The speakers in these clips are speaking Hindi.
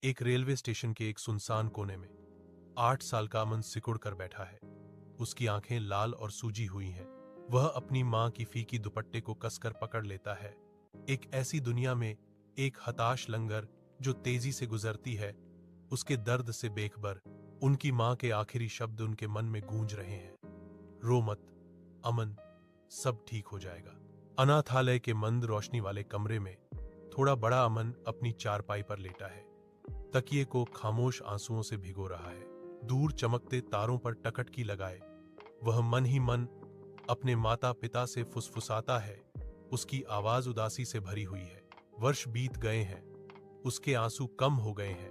एक रेलवे स्टेशन के एक सुनसान कोने में 8 साल का अमन सिकुड़ कर बैठा है। उसकी आंखें लाल और सूजी हुई हैं। वह अपनी मां की फीकी दुपट्टे को कसकर पकड़ लेता है। एक ऐसी दुनिया में एक हताश लंगर जो तेजी से गुजरती है, उसके दर्द से बेखबर उनकी मां के आखिरी शब्द उनके मन में गूंज रहे हैं। रो मत अमन, सब ठीक हो जाएगा। अनाथालय के मंद रोशनी वाले कमरे में थोड़ा बड़ा अमन अपनी चारपाई पर लेटा है। तकिए को खामोश आंसुओं से भिगो रहा है। दूर चमकते तारों पर टकटकी लगाए वह मन ही मन अपने माता पिता से फुसफुसाता है। उसकी आवाज उदासी से भरी हुई है। वर्ष बीत गए हैं, उसके आंसू कम हो गए हैं,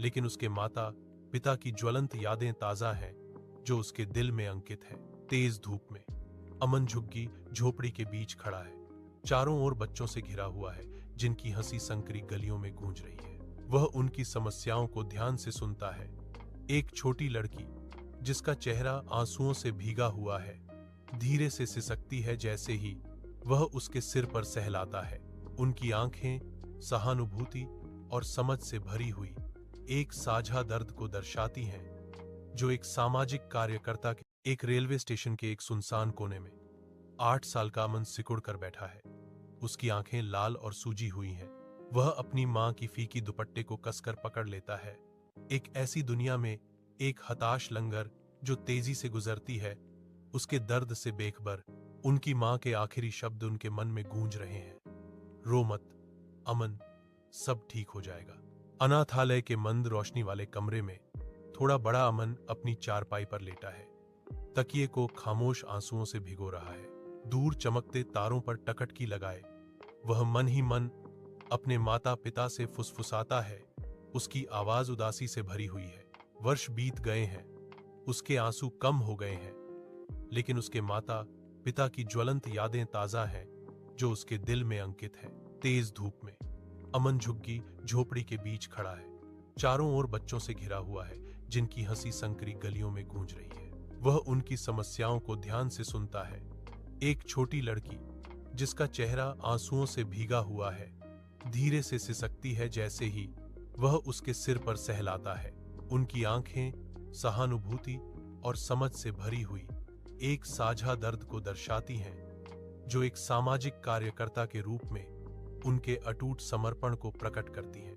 लेकिन उसके माता पिता की ज्वलंत यादें ताजा हैं जो उसके दिल में अंकित है। तेज धूप में अमन झुग्गी झोपड़ी के बीच खड़ा है। चारों ओर बच्चों से घिरा हुआ है, जिनकी हंसी संकरी गलियों में गूंज रही है। वह उनकी समस्याओं को ध्यान से सुनता है। एक छोटी लड़की जिसका चेहरा आंसुओं से भीगा हुआ है, धीरे से सिसकती है जैसे ही वह उसके सिर पर सहलाता है। उनकी आंखें सहानुभूति और समझ से भरी हुई एक साझा दर्द को दर्शाती हैं, जो एक सामाजिक कार्यकर्ता के एक रेलवे स्टेशन के एक सुनसान कोने में 8 साल का अमन सिकुड़ कर बैठा है। उसकी आंखें लाल और सूजी हुई हैं। वह अपनी मां की फीकी दुपट्टे को कसकर पकड़ लेता है। एक ऐसी दुनिया में एक हताश लंगर जो तेजी से गुजरती है, उसके दर्द से बेखबर उनकी मां के आखिरी शब्द उनके मन में गूंज रहे हैं। रो मत अमन, सब ठीक हो जाएगा। अनाथालय के मंद रोशनी वाले कमरे में थोड़ा बड़ा अमन अपनी चारपाई पर लेटा है। तकिए को खामोश आंसुओं से भिगो रहा है। दूर चमकते तारों पर टकटकी लगाए वह मन ही मन अपने माता पिता से फुसफुसाता है। उसकी आवाज उदासी से भरी हुई है। वर्ष बीत गए हैं, उसके आंसू कम हो गए हैं, लेकिन उसके माता पिता की ज्वलंत यादें ताजा हैं जो उसके दिल में अंकित है। तेज धूप में अमन झुग्गी झोपड़ी के बीच खड़ा है। चारों ओर बच्चों से घिरा हुआ है, जिनकी हंसी संकरी गलियों में गूंज रही है। वह उनकी समस्याओं को ध्यान से सुनता है। एक छोटी लड़की जिसका चेहरा आंसुओं से भीगा हुआ है, धीरे से सिसकती है जैसे ही वह उसके सिर पर सहलाता है। उनकी आंखें सहानुभूति और समझ से भरी हुई एक साझा दर्द को दर्शाती हैं, जो एक सामाजिक कार्यकर्ता के रूप में उनके अटूट समर्पण को प्रकट करती हैं।